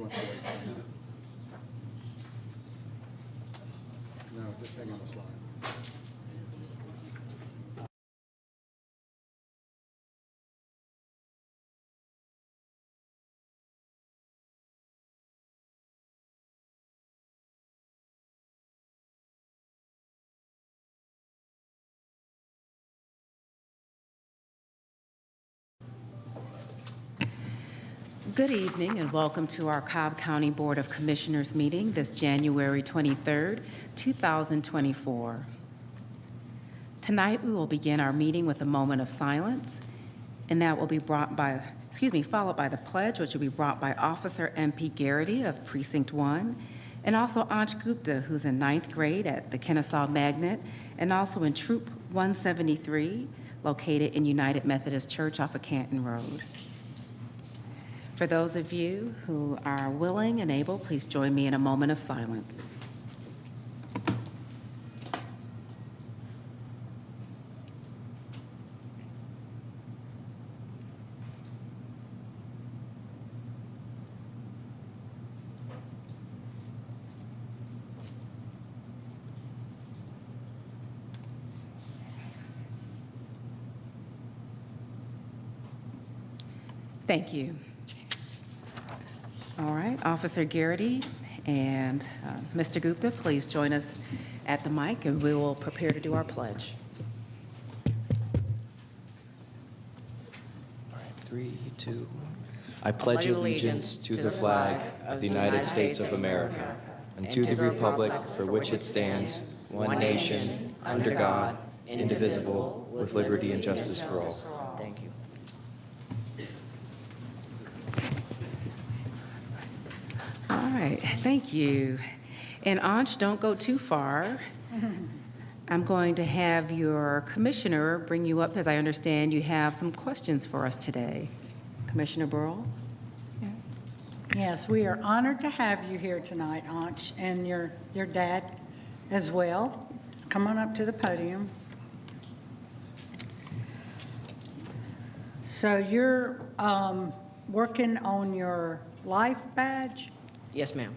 wants to wait. No, just hang on the slide. Good evening and welcome to our Cobb County Board of Commissioners meeting this January 23rd, 2024. Tonight we will begin our meeting with a moment of silence, and that will be followed by the pledge, which will be brought by Officer M.P. Garrity of Precinct 1, and also Ansh Gupta, who's in 9th grade at the Kennesaw Magnet, and also in Troop 173, located in United Methodist Church off of Canton Road. For those of you who are willing and able, please join me in a moment of silence. Thank you. All right, Officer Garrity and Mr. Gupta, please join us at the mic and we will prepare to do our pledge. All right, 3, 2. I pledge allegiance to the flag of the United States of America and to the republic for which it stands, one nation, under God, indivisible, with liberty and justice for all. Thank you. All right, thank you. And Ansh, don't go too far. I'm going to have your commissioner bring you up, as I understand you have some questions for us today. Commissioner Burrell? Yes, we are honored to have you here tonight, Ansh, and your dad as well. Come on up to the podium. So you're working on your life badge? Yes, ma'am.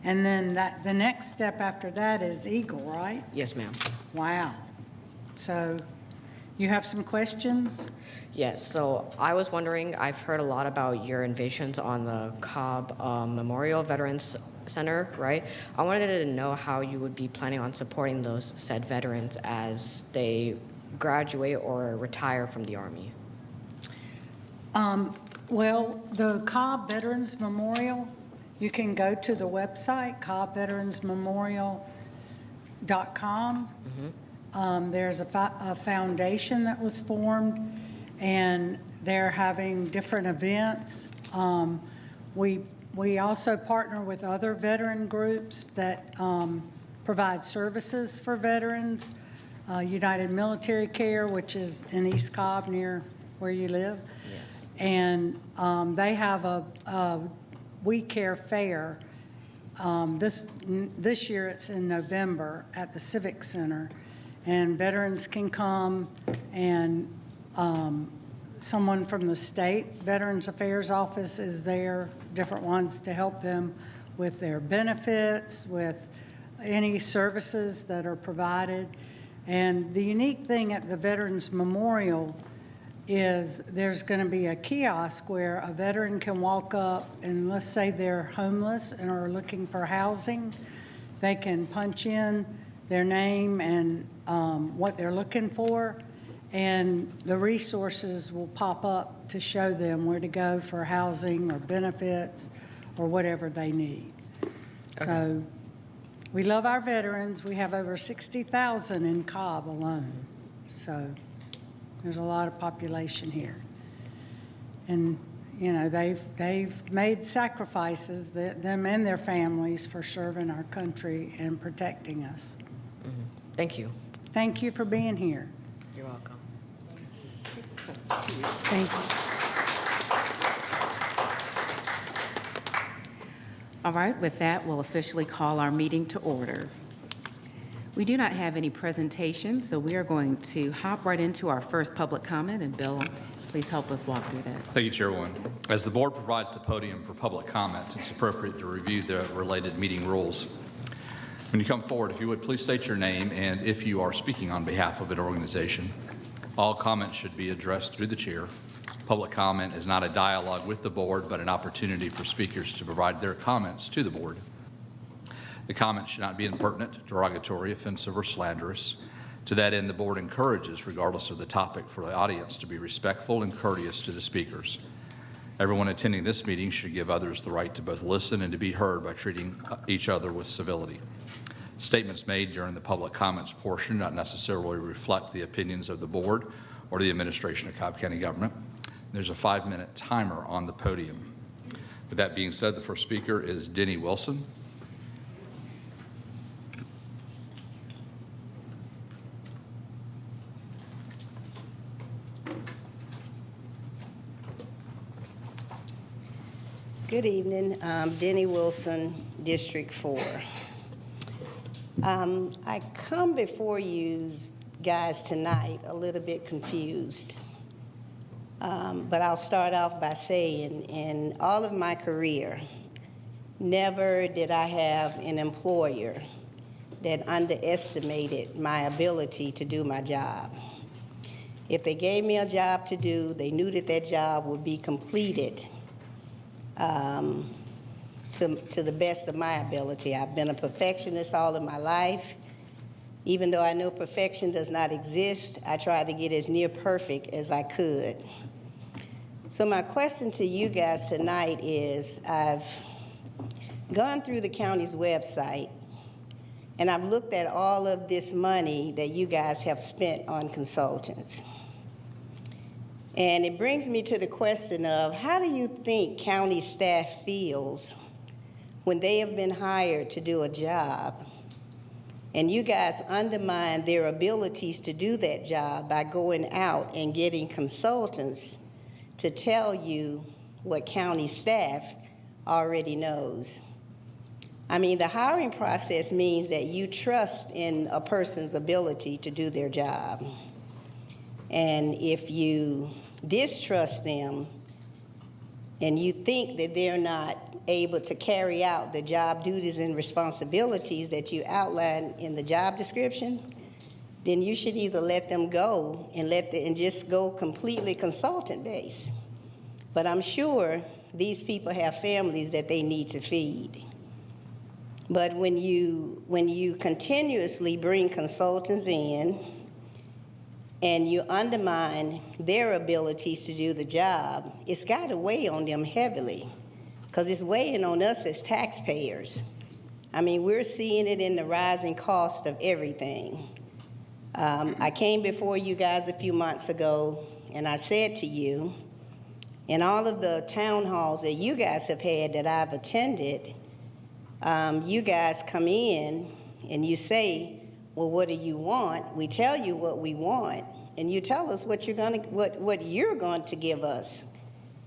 And then the next step after that is Eagle, right? Yes, ma'am. Wow. So you have some questions? Yes, so I was wondering, I've heard a lot about your envisions on the Cobb Memorial Veterans Center, right? I wanted to know how you would be planning on supporting those said veterans as they graduate or retire from the Army. Well, the Cobb Veterans Memorial, you can go to the website, cobbveteransmemorial.com. There's a foundation that was formed, and they're having different events. We also partner with other veteran groups that provide services for veterans. United Military Care, which is in East Cobb near where you live. Yes. And they have a We Care Fair. This year it's in November at the Civic Center, and veterans can come, and someone from the state Veterans Affairs Office is there, different ones to help them with their benefits, with any services that are provided. And the unique thing at the Veterans Memorial is there's going to be a kiosk where a veteran can walk up, and let's say they're homeless and are looking for housing. They can punch in their name and what they're looking for, and the resources will pop up to show them where to go for housing or benefits or whatever they need. Okay. So we love our veterans. We have over 60,000 in Cobb alone. So there's a lot of population here. And, you know, they've made sacrifices, them and their families, for serving our country and protecting us. Thank you. Thank you for being here. You're welcome. Thank you. All right, with that, we'll officially call our meeting to order. We do not have any presentation, so we are going to hop right into our first public comment. And Bill, please help us walk through that. Thank you, Chairwoman. As the board provides the podium for public comment, it's appropriate to review the related meeting rules. When you come forward, if you would, please state your name and if you are speaking on behalf of an organization. All comments should be addressed through the chair. Public comment is not a dialogue with the board, but an opportunity for speakers to provide their comments to the board. The comments should not be impertinent, derogatory, offensive, or slanderous. To that end, the board encourages, regardless of the topic, for the audience to be respectful and courteous to the speakers. Everyone attending this meeting should give others the right to both listen and to be heard by treating each other with civility. Statements made during the public comments portion not necessarily reflect the opinions of the board or the administration of Cobb County government. There's a 5-minute timer on the podium. With that being said, the first speaker is Denny Wilson. Good evening. Denny Wilson, District 4. I come before you guys tonight a little bit confused. But I'll start off by saying in all of my career, never did I have an employer that underestimated my ability to do my job. If they gave me a job to do, they knew that that job would be completed to the best of my ability. I've been a perfectionist all of my life. Even though I know perfection does not exist, I tried to get as near perfect as I could. So my question to you guys tonight is, I've gone through the county's website and I've looked at all of this money that you guys have spent on consultants. And it brings me to the question of, how do you think county staff feels when they have been hired to do a job and you guys undermine their abilities to do that job by going out and getting consultants to tell you what county staff already knows? I mean, the hiring process means that you trust in a person's ability to do their job. And if you distrust them and you think that they're not able to carry out the job duties and responsibilities that you outline in the job description, then you should either let them go and just go completely consultant-based. But I'm sure these people have families that they need to feed. But when you continuously bring consultants in and you undermine their abilities to do the job, it's got to weigh on them heavily, because it's weighing on us as taxpayers. I mean, we're seeing it in the rising cost of everything. I came before you guys a few months ago, and I said to you, in all of the town halls that you guys have had that I've attended, you guys come in and you say, well, what do you want? We tell you what we want, and you tell us what you're going to give us.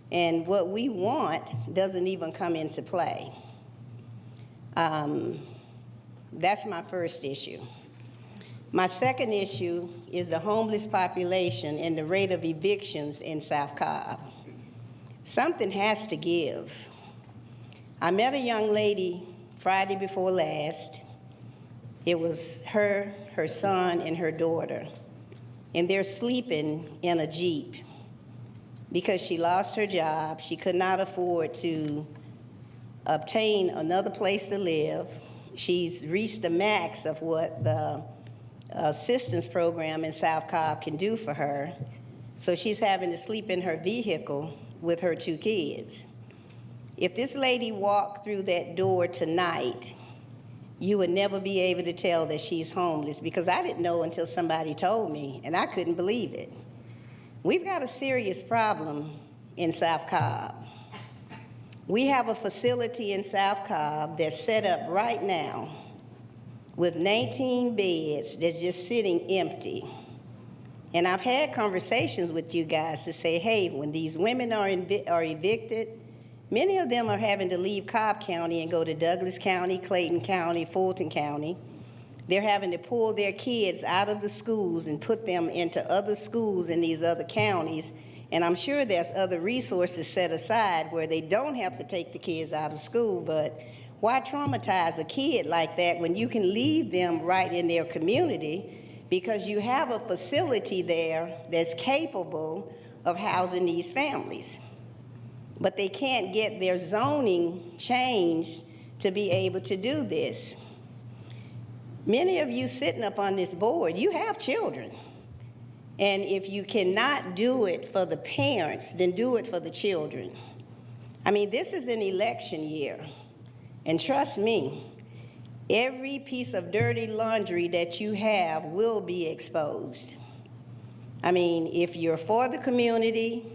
And what we want doesn't even come into play. That's my first issue. My second issue is the homeless population and the rate of evictions in South Cobb. Something has to give. I met a young lady Friday before last. It was her son, and her daughter. And they're sleeping in a Jeep because she lost her job. She could not afford to obtain another place to live. She's reached the max of what the assistance program in South Cobb can do for her. So she's having to sleep in her vehicle with her 2 kids. If this lady walked through that door tonight, you would never be able to tell that she's homeless, because I didn't know until somebody told me, and I couldn't believe it. We've got a serious problem in South Cobb. We have a facility in South Cobb that's set up right now with 19 beds that's just sitting empty. And I've had conversations with you guys to say, hey, when these women are evicted, many of them are having to leave Cobb County and go to Douglas County, Clayton County, Fulton County. They're having to pull their kids out of the schools and put them into other schools in these other counties, And I'm sure there's other resources set aside where they don't have to take the kids out of school, but why traumatize a kid like that when you can leave them right in their community, because you have a facility there that's capable of housing these families? But they can't get their zoning changed to be able to do this. Many of you sitting up on this board, you have children. And if you cannot do it for the parents, then do it for the children. I mean, this is an election year. And trust me, every piece of dirty laundry that you have will be exposed. I mean, if you're for the community,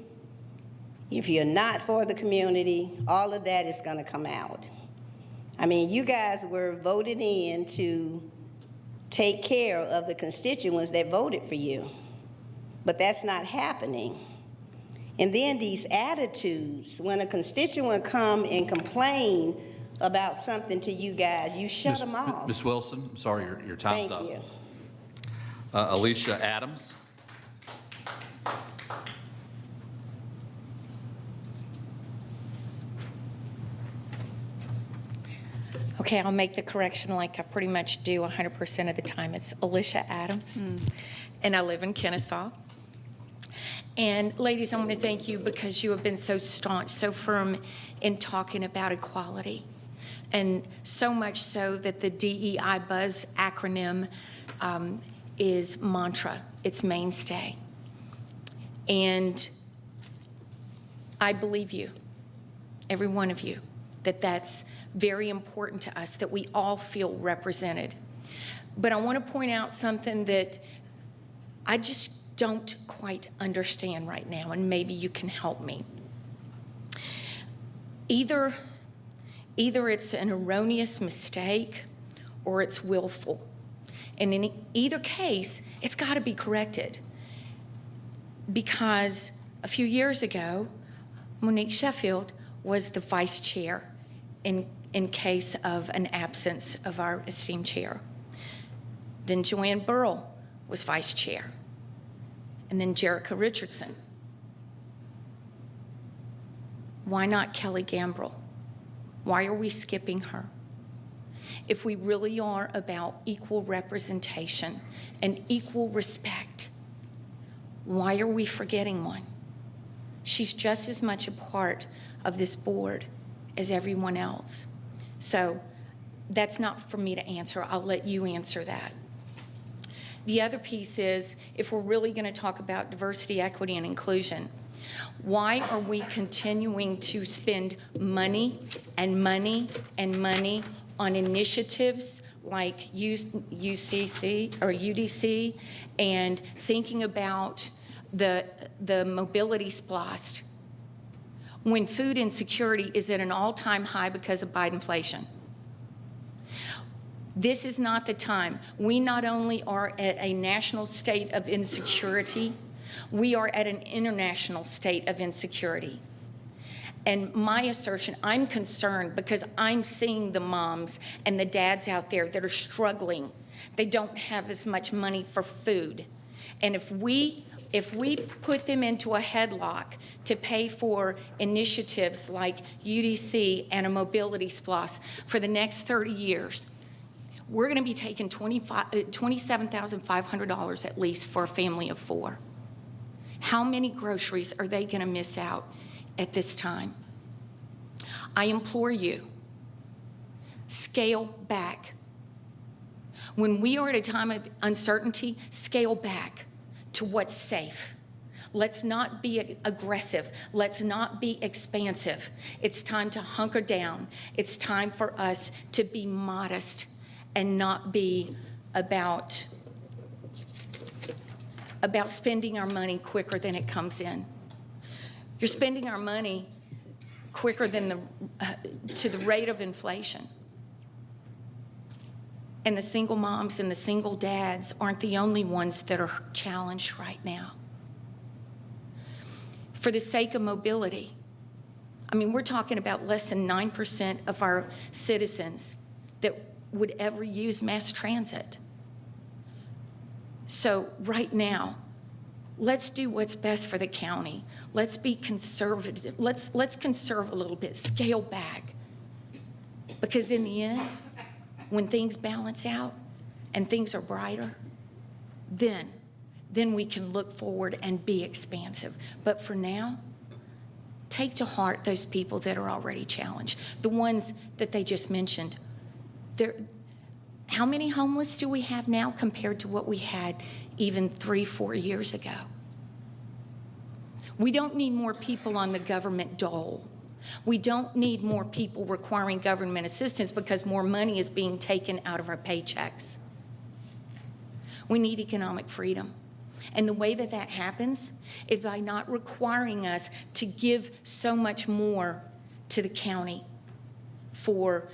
if you're not for the community, all of that is going to come out. I mean, you guys were voted in to take care of the constituents that voted for you. But that's not happening. And then these attitudes, when a constituent come and complain about something to you guys, you shut them off. Ms. Wilson, I'm sorry, your time's up. Thank you. Alicia Adams. Okay, I'll make the correction like I pretty much do 100% of the time. It's Alicia Adams, and I live in Kennesaw. And ladies, I want to thank you because you have been so staunch, so firm in talking about equality, and so much so that the DEI Buzz acronym is mantra, it's mainstay. And I believe you, every one of you, that that's very important to us, that we all feel represented. But I want to point out something that I just don't quite understand right now, and maybe you can help me. Either it's an erroneous mistake or it's willful. And in either case, it's got to be corrected. Because a few years ago, Monique Sheffield was the vice chair in case of an absence of our esteemed chair. Then Joanne Burrell was vice chair. And then Jerica Richardson. Why not Kelly Gambrill? Why are we skipping her? If we really are about equal representation and equal respect, why are we forgetting one? She's just as much a part of this board as everyone else. So that's not for me to answer. I'll let you answer that. The other piece is, if we're really going to talk about diversity, equity, and inclusion, why are we continuing to spend money and money and money on initiatives like UCC or UDC, and thinking about the mobility splost, when food insecurity is at an all-time high because of Bidenflation? This is not the time. We not only are at a national state of insecurity, we are at an international state of insecurity. And my assertion, I'm concerned because I'm seeing the moms and the dads out there that are struggling. They don't have as much money for food. And if we put them into a headlock to pay for initiatives like UDC and a mobility splost for the next 30 years, we're going to be taking $27,500 at least for a family of 4. How many groceries are they going to miss out at this time? I implore you, scale back. When we are at a time of uncertainty, scale back to what's safe. Let's not be aggressive. Let's not be expansive. It's time to hunker down. It's time for us to be modest and not be about spending our money quicker than it comes in. You're spending our money quicker than to the rate of inflation. And the single moms and the single dads aren't the only ones that are challenged right now. For the sake of mobility, I mean, we're talking about less than 9% of our citizens that would ever use mass transit. So right now, let's do what's best for the county. Let's be conservative. Let's conserve a little bit, scale back. Because in the end, when things balance out and things are brighter, then we can look forward and be expansive. But for now, take to heart those people that are already challenged, the ones that they just mentioned. How many homeless do we have now compared to what we had even 3-4 years ago? We don't need more people on the government dole. We don't need more people requiring government assistance because more money is being taken out of our paychecks. We need economic freedom. And the way that happens is by not requiring us to give so much more to the county for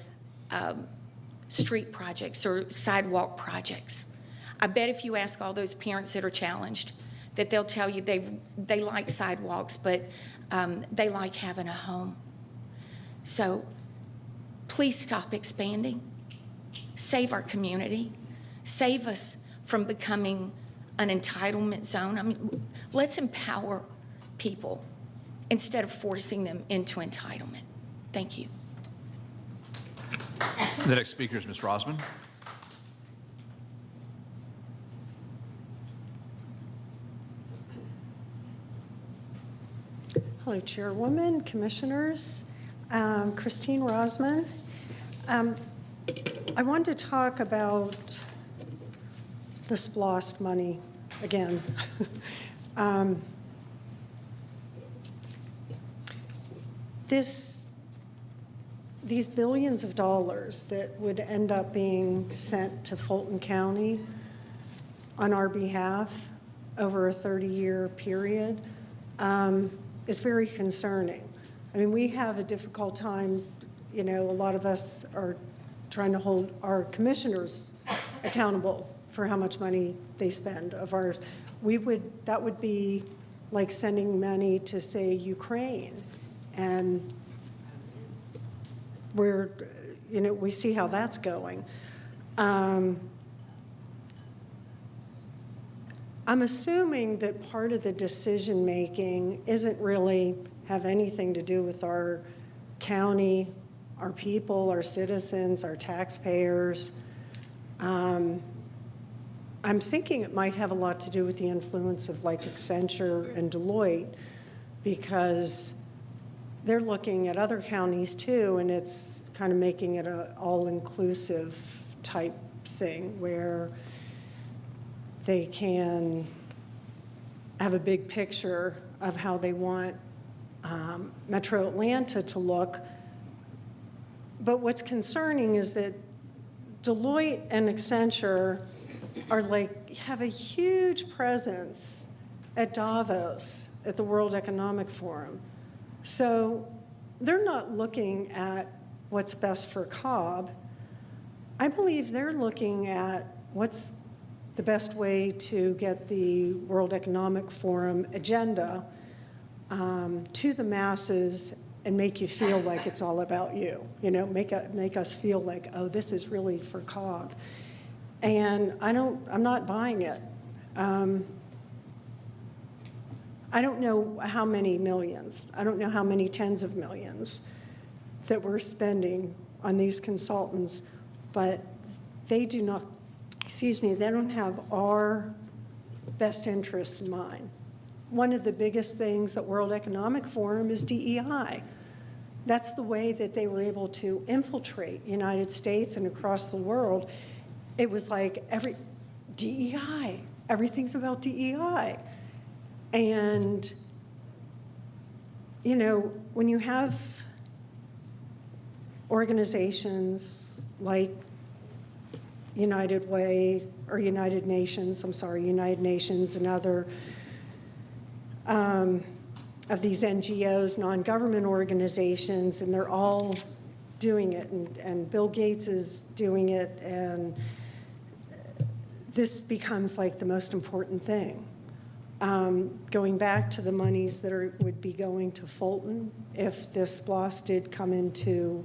street projects or sidewalk projects. I bet if you ask all those parents that are challenged, that they'll tell you they like sidewalks, but they like having a home. So please stop expanding. Save our community. Save us from becoming an entitlement zone. I mean, let's empower people instead of forcing them into entitlement. Thank you. The next speaker is Ms. Rosman. Hello, Chairwoman, Commissioners. Christine Rosman. I wanted to talk about the SPLOST money again. These billions of dollars that would end up being sent to Fulton County on our behalf over a 30-year period is very concerning. I mean, we have a difficult time, a lot of us are trying to hold our commissioners accountable for how much money they spend of ours. That would be like sending money to, say, Ukraine, and we see how that's going. I'm assuming that part of the decision-making isn't really have anything to do with our county, our people, our citizens, our taxpayers. I'm thinking it might have a lot to do with the influence of like Accenture and Deloitte, because they're looking at other counties too, and it's kind of making it an all-inclusive type thing where they can have a big picture of how they want Metro Atlanta to look. But what's concerning is that Deloitte and Accenture have a huge presence at Davos, at the World Economic Forum. So they're not looking at what's best for Cobb. I believe they're looking at what's the best way to get the World Economic Forum agenda to the masses and make you feel like it's all about you, make us feel like, oh, this is really for Cobb. And I'm not buying it. I don't know how many millions, I don't know how many tens of millions that we're spending on these consultants, but they do not, they don't have our best interests in mind. One of the biggest things at World Economic Forum is DEI. That's the way that they were able to infiltrate the United States and across the world. It was like DEI, everything's about DEI. And, when you have organizations like United Way, or United Nations and other of these NGOs, non-government organizations, and they're all doing it, and Bill Gates is doing it, and this becomes like the most important thing. Going back to the monies that would be going to Fulton, if this SPLOST did come into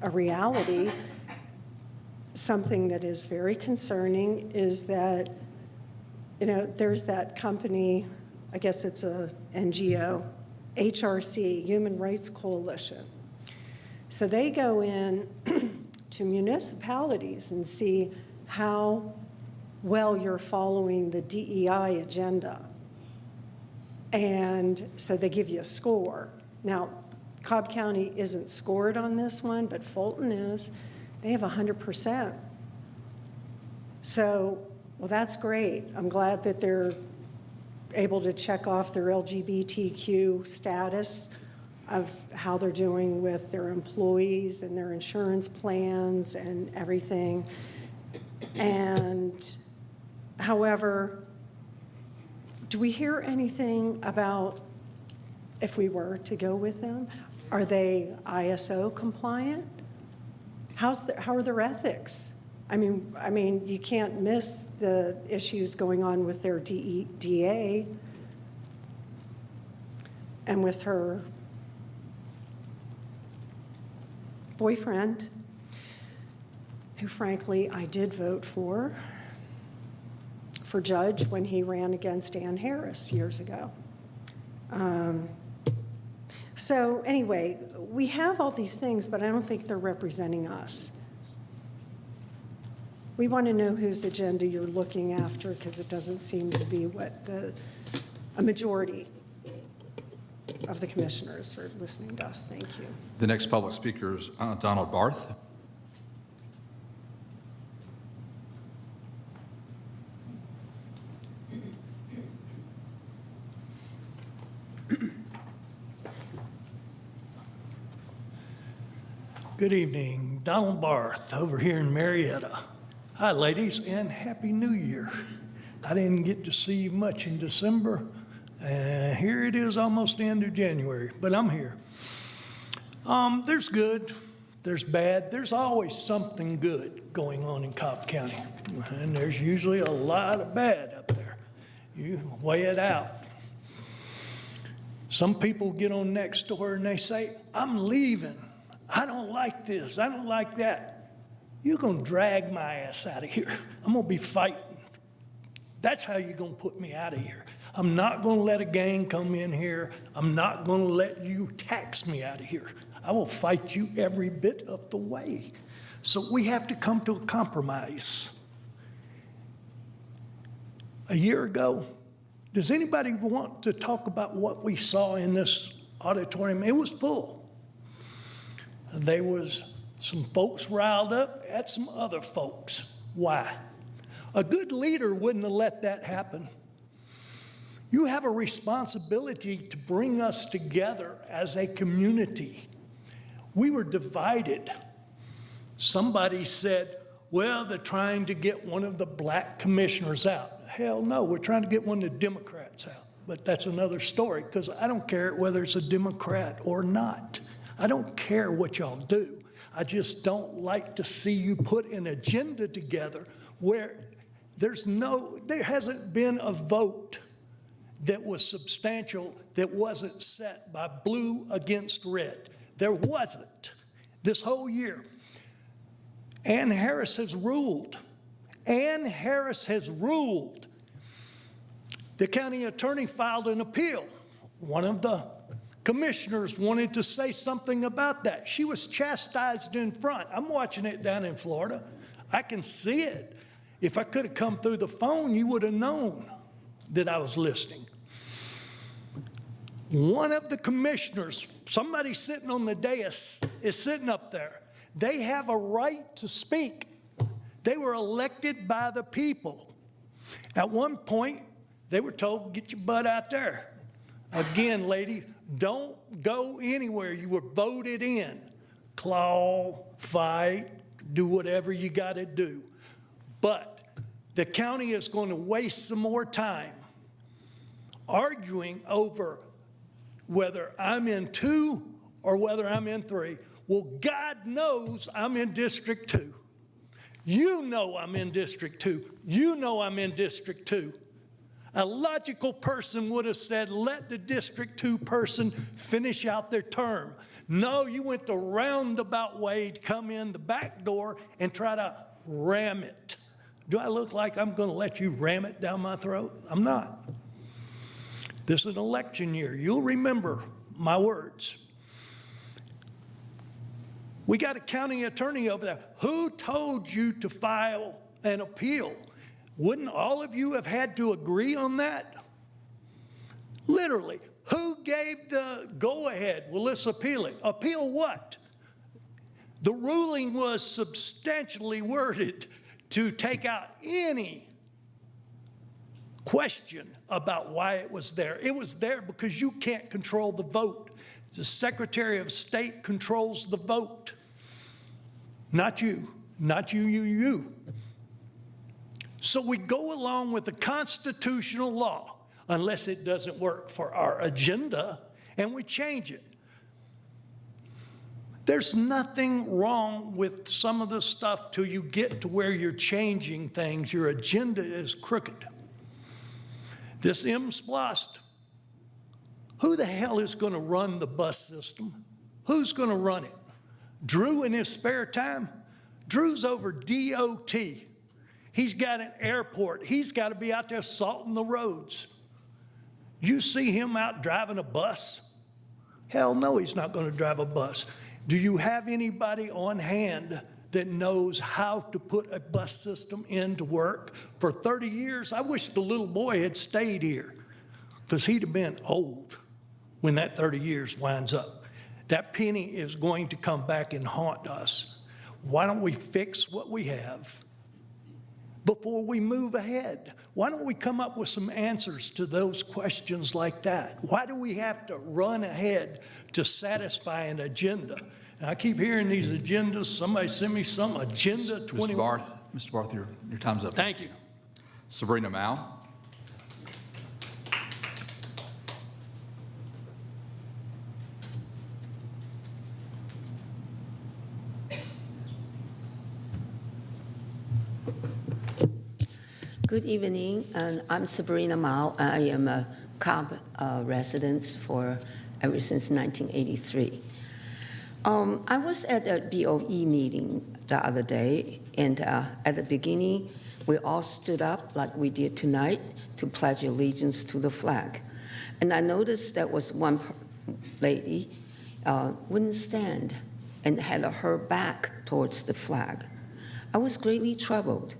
a reality, something that is very concerning is that you know, there's that company, I guess it's a NGO, HRC, Human Rights Coalition. So they go in to municipalities and see how well you're following the DEI agenda. And so they give you a score. Now, Cobb County isn't scored on this one, but Fulton is. They have 100%. So, well, that's great. I'm glad that they're able to check off their LGBTQ status of how they're doing with their employees and their insurance plans and everything. And however, do we hear anything about if we were to go with them? Are they ISO compliant? How are their ethics? I mean, you can't miss the issues going on with their DA and with her boyfriend, who frankly I did vote for judge when he ran against Ann Harris years ago. So anyway, we have all these things, but I don't think they're representing us. We want to know whose agenda you're looking after, because it doesn't seem to be what a majority of the commissioners are listening to us. Thank you. The next public speaker is Donald Barth. Good evening, Donald Barth over here in Marietta. Hi, ladies, and Happy New Year. I didn't get to see you much in December. Here it is, almost the end of January, but I'm here. There's good, there's bad. There's always something good going on in Cobb County, and there's usually a lot of bad up there. You weigh it out. Some people get on next door and they say, I'm leaving. I don't like this. I don't like that. You're going to drag my ass out of here. I'm going to be fighting. That's how you're going to put me out of here. I'm not going to let a gang come in here. I'm not going to let you tax me out of here. I will fight you every bit of the way. So we have to come to a compromise. A year ago, does anybody want to talk about what we saw in this auditorium? It was full. There was some folks riled up at some other folks. Why? A good leader wouldn't have let that happen. You have a responsibility to bring us together as a community. We were divided. Somebody said, well, they're trying to get one of the black commissioners out. Hell no, we're trying to get one of the Democrats out. But that's another story, because I don't care whether it's a Democrat or not. I don't care what y'all do. I just don't like to see you put an agenda together where there hasn't been a vote that was substantial that wasn't set by blue against red. There wasn't this whole year. Ann Harris has ruled. Ann Harris has ruled. The county attorney filed an appeal. One of the commissioners wanted to say something about that. She was chastised in front. I'm watching it down in Florida. I can see it. If I could have come through the phone, you would have known that I was listening. One of the commissioners, somebody sitting on the dais, is sitting up there. They have a right to speak. They were elected by the people. At one point, they were told, get your butt out there. Again, lady, don't go anywhere. You were voted in. Claw, fight, do whatever you got to do. But the county is going to waste some more time arguing over whether I'm in 2 or whether I'm in 3. Well, God knows I'm in District 2. You know I'm in District 2. You know I'm in District 2. A logical person would have said, let the District 2 person finish out their term. No, you went the roundabout way to come in the back door and try to ram it Do I look like I'm going to let you ram it down my throat? I'm not. This is an election year. You'll remember my words. We got a county attorney over there. Who told you to file an appeal? Wouldn't all of you have had to agree on that? Literally, who gave the go-ahead? Well, let's appeal it. Appeal what? The ruling was substantially worded to take out any question about why it was there. It was there because you can't control the vote. The Secretary of State controls the vote. Not you. Not you. So we go along with the constitutional law unless it doesn't work for our agenda, and we change it. There's nothing wrong with some of the stuff till you get to where you're changing things. Your agenda is crooked. This M-SPLOST, who the hell is going to run the bus system? Who's going to run it? Drew in his spare time? Drew's over DOT. He's got an airport. He's got to be out there salting the roads. You see him out driving a bus? Hell no, he's not going to drive a bus. Do you have anybody on hand that knows how to put a bus system into work? For 30 years, I wish the little boy had stayed here because he'd have been old when that 30 years winds up. That penny is going to come back and haunt us. Why don't we fix what we have before we move ahead? Why don't we come up with some answers to those questions like that? Why do we have to run ahead to satisfy an agenda? And I keep hearing these agendas. Somebody send me some agenda 21. Mr. Barth, your time's up. Thank you. Sabrina Mao. Good evening, and I'm Sabrina Mao. I am a Cobb resident ever since 1983. I was at a BOE meeting the other day, and at the beginning, we all stood up like we did tonight to pledge allegiance to the flag. And I noticed there was one lady wouldn't stand and had her back towards the flag. I was greatly troubled,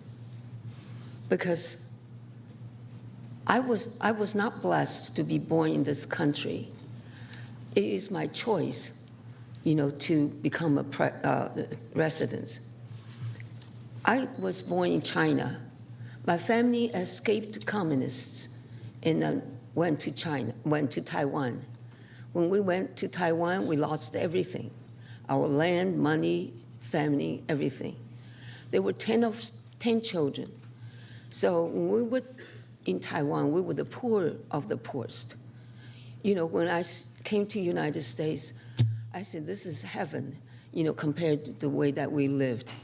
because I was not blessed to be born in this country. It is my choice, to become a resident. I was born in China. My family escaped communists and went to Taiwan. When we went to Taiwan, we lost everything: our land, money, family, everything. There were 10 children. So when we were in Taiwan, we were the poor of the poorest. When I came to the United States, I said, this is heaven, compared to the way that we lived.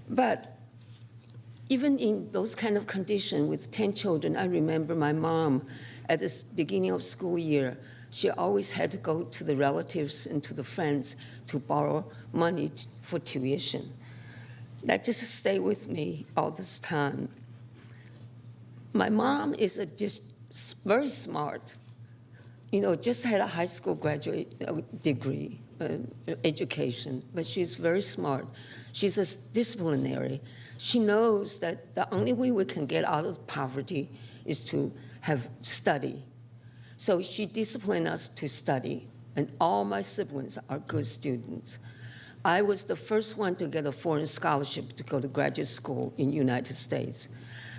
But even in those kind of conditions with 10 children, I remember my mom at the beginning of school year, she always had to go to the relatives and to the friends to borrow money for tuition. That just stayed with me all this time. My mom is just very smart, just had a high school graduate degree, education, but she's very smart. She's a disciplinary. She knows that the only way we can get out of poverty is to have study. So she disciplined us to study, and all my siblings are good students. I was the first one to get a foreign scholarship to go to graduate school in the United States.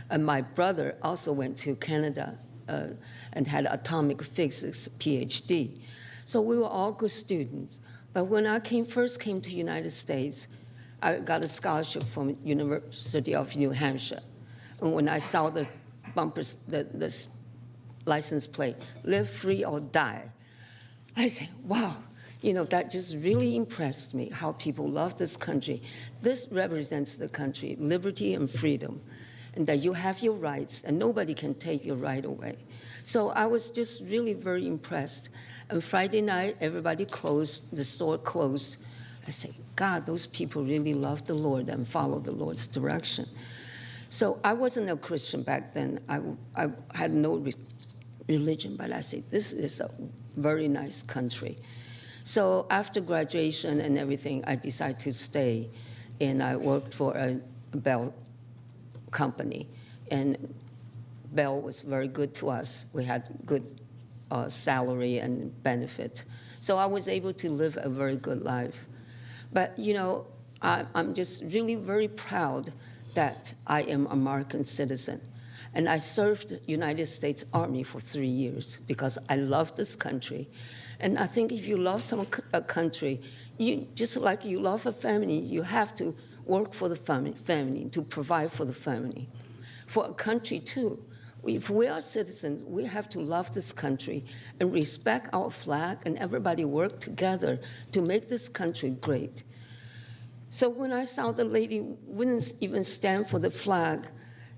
And my brother also went to Canada and had atomic physics PhD. So we were all good students. But when I first came to the United States, I got a scholarship from University of New Hampshire. And when I saw the bumpers, the license plate, live free or die, I said, wow. That just really impressed me, how people love this country. This represents the country, liberty and freedom, and that you have your rights, and nobody can take your right away. So I was just really very impressed. And Friday night, everybody closed, the store closed. I said, God, those people really love the Lord and follow the Lord's direction. So I wasn't a Christian back then. I had no religion, but I said, this is a very nice country. So after graduation and everything, I decided to stay, and I worked for a Bell company. And Bell was very good to us. We had good salary and benefits. So I was able to live a very good life. But, you know, I'm just really very proud that I am an American citizen. And I served United States Army for 3 years because I love this country. And I think if you love a country, you, just like you love a family, you have to work for the family, to provide for the family. For a country, too, if we are citizens, we have to love this country and respect our flag, and everybody work together to make this country great. So when I saw the lady wouldn't even stand for the flag,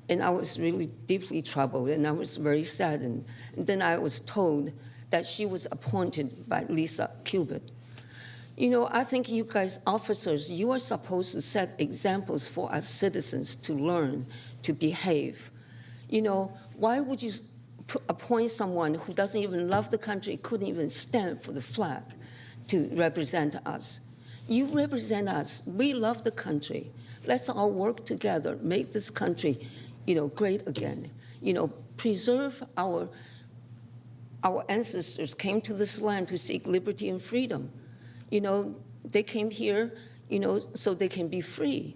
and I was really deeply troubled, and I was very saddened. And then I was told that she was appointed by Lisa Cubitt. You know, I think you guys, officers, you are supposed to set examples for us citizens to learn, to behave. You know, why would you appoint someone who doesn't even love the country, couldn't even stand for the flag to represent us? You represent us. We love the country. Let's all work together, make this country, you know, great again. You know, preserve our ancestors came to this land to seek liberty and freedom. You know, they came here, you know, so they can be free.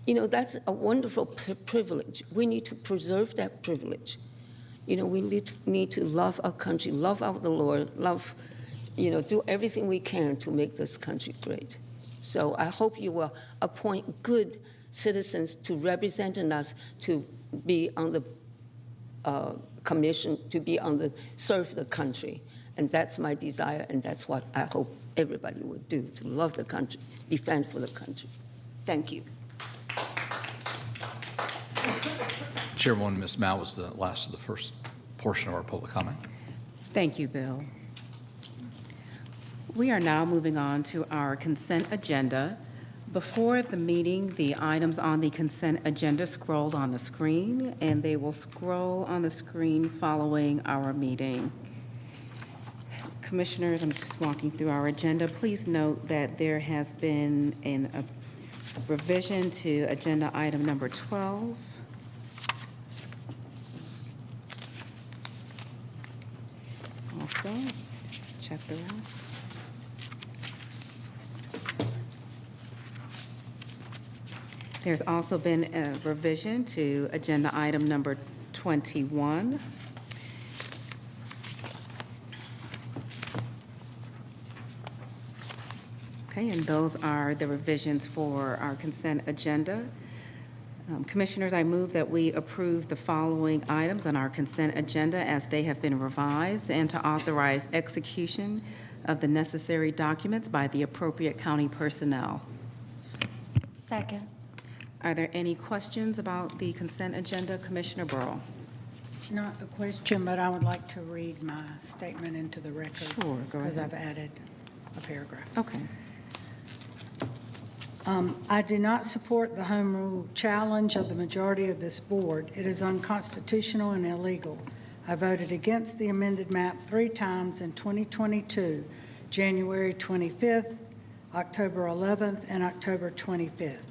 You know, that's a wonderful privilege. We need to preserve that privilege. You know, we need to love our country, love our Lord, love, you know, do everything we can to make this country great. So I hope you will appoint good citizens to represent us, to be on the commission, to be on the serve the country. And that's my desire, and that's what I hope everybody would do, to love the country, defend for the country. Thank you. Chairwoman, Ms. Mao was the last of the first portion of our public comment. Thank you, Bill. We are now moving on to our consent agenda. Before the meeting, the items on the consent agenda scrolled on the screen, and they will scroll on the screen following our meeting. Commissioners, I'm just walking through our agenda. Please note that there has been a revision to agenda item number 12. Also, just check the rest. There's also been a revision to agenda item number 21. Okay, and those are the revisions for our consent agenda. Commissioners, I move that we approve the following items on our consent agenda as they have been revised, and to authorize execution of the necessary documents by the appropriate county personnel. Second. Are there any questions about the consent agenda? Commissioner Burrow. Not a question, but I would like to read my statement into the record. Sure, go Because ahead. I've added a paragraph. Okay. I do not support the home rule challenge of the majority of this board. It is unconstitutional and illegal. I voted against the amended map 3 times in 2022, January 25th, October 11th, and October 25th.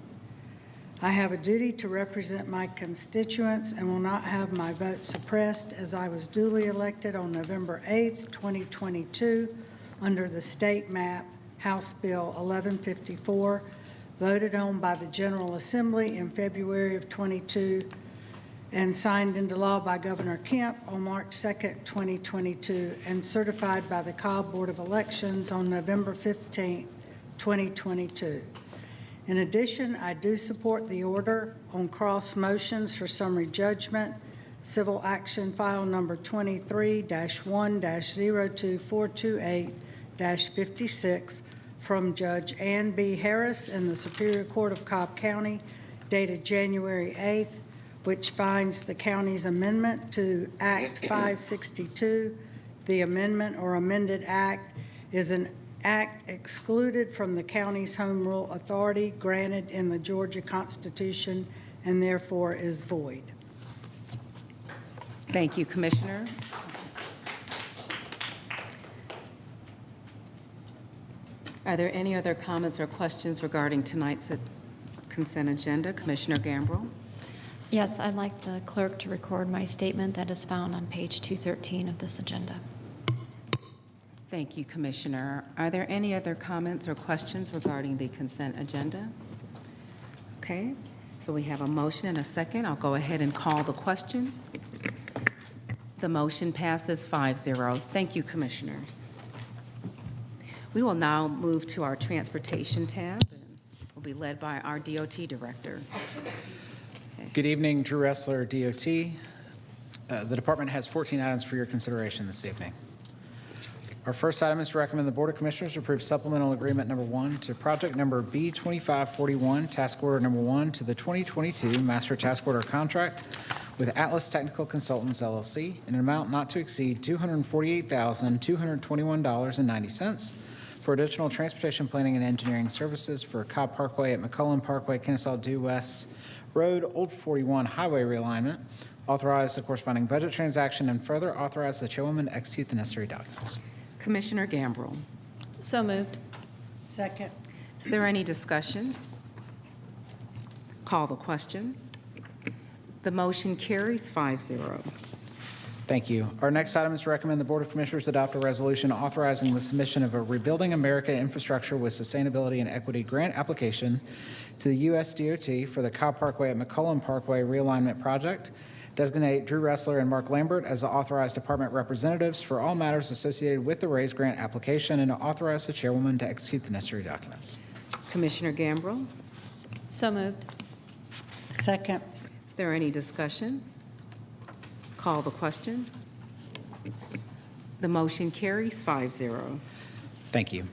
I have a duty to represent my constituents and will not have my vote suppressed, as I was duly elected on November 8th, 2022, under the state map, House Bill 1154, voted on by the General Assembly in February of 22, and signed into law by Governor Kemp on March 2nd, 2022, and certified by the Cobb Board of Elections on November 15th, 2022. In addition, I do support the order on cross motions for summary judgment, civil action file number 23-1-02428-56, from Judge Ann B. Harris in the Superior Court of Cobb County, dated January 8th, which finds the county's amendment to Act 562, the amendment or amended act, is an act excluded from the county's home rule authority granted in the Georgia Constitution and therefore is void. Thank you, Commissioner. Are there any other comments or questions regarding tonight's consent agenda? Commissioner Gambrill? Yes, I'd like the clerk to record my statement that is found on page 213 of this agenda. Thank you, Commissioner. Are there any other comments or questions regarding the consent agenda? Okay, so we have a motion and a second. I'll go ahead and call the question. The motion passes 5-0. Thank you, Commissioners. We will now move to our transportation tab, and will be led by our DOT Director. Good evening, Drew Ressler, DOT. The department has 14 items for your consideration this evening. Our first item is to recommend the Board of Commissioners approve supplemental agreement number 1 to project number B2541, task order number 1 to the 2022 master task order contract with Atlas Technical Consultants, LLC, in an amount not to exceed $248,221.90 for additional transportation planning and engineering services for Cobb Parkway at McCullen Parkway, Kennesaw Due West Road, Old 41 Highway realignment, authorize the corresponding budget transaction, and further authorize the chairwoman to execute the necessary documents. Commissioner Gambrill. So moved. Second. Is there any discussion? Call the question. The motion carries 5-0. Thank you. Our next item is to recommend the Board of Commissioners adopt a resolution authorizing the submission of a Rebuilding America Infrastructure with Sustainability and Equity grant application to the U.S. DOT for the Cobb Parkway at McCullen Parkway realignment project. Designate Drew Ressler and Mark Lambert as the authorized department representatives for all matters associated with the raised grant application, and to authorize the chairwoman to execute the necessary documents. Commissioner Gambrill. So moved. Second. Is there any discussion? Call the question. The motion carries 5-0. Thank you.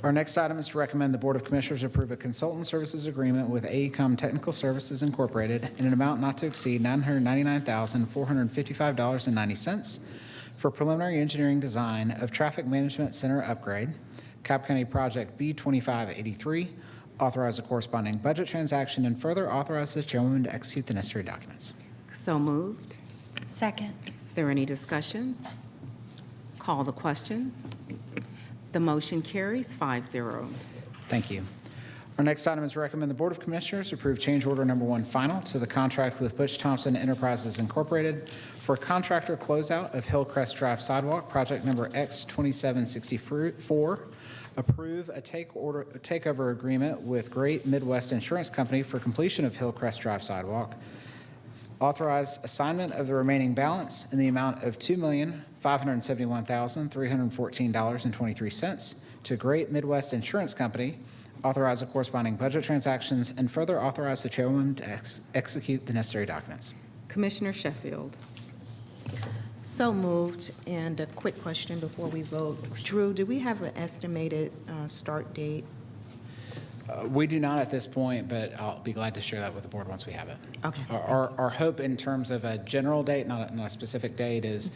Our next item is to recommend the Board of Commissioners approve a consultant services agreement with AECOM Technical Services Incorporated in an amount not to exceed $999,455.90 for preliminary engineering design of traffic management center upgrade, Cobb County Project B2583, authorize the corresponding budget transaction, and further authorize the chairwoman to execute the necessary documents. So moved. Second. Is there any discussion? Call the question. The motion carries 5-0. Thank you. Our next item is to recommend the Board of Commissioners approve change order number 1 final to the contract with Butch Thompson Enterprises Incorporated for contractor closeout of Hillcrest Drive sidewalk, project number X2764. Approve a takeover agreement with Great Midwest Insurance Company for completion of Hillcrest Drive sidewalk. Authorize assignment of the remaining balance in the amount of $2,571,314.23 to Great Midwest Insurance Company. Authorize the corresponding budget transactions, and further authorize the chairwoman to execute the necessary documents. Commissioner Sheffield. So moved. And a quick question before we vote. Drew, do we have an estimated start date? We do not at this point, but I'll be glad to share that with the board once we have it. Okay. Our hope in terms of a general date, not a specific date, is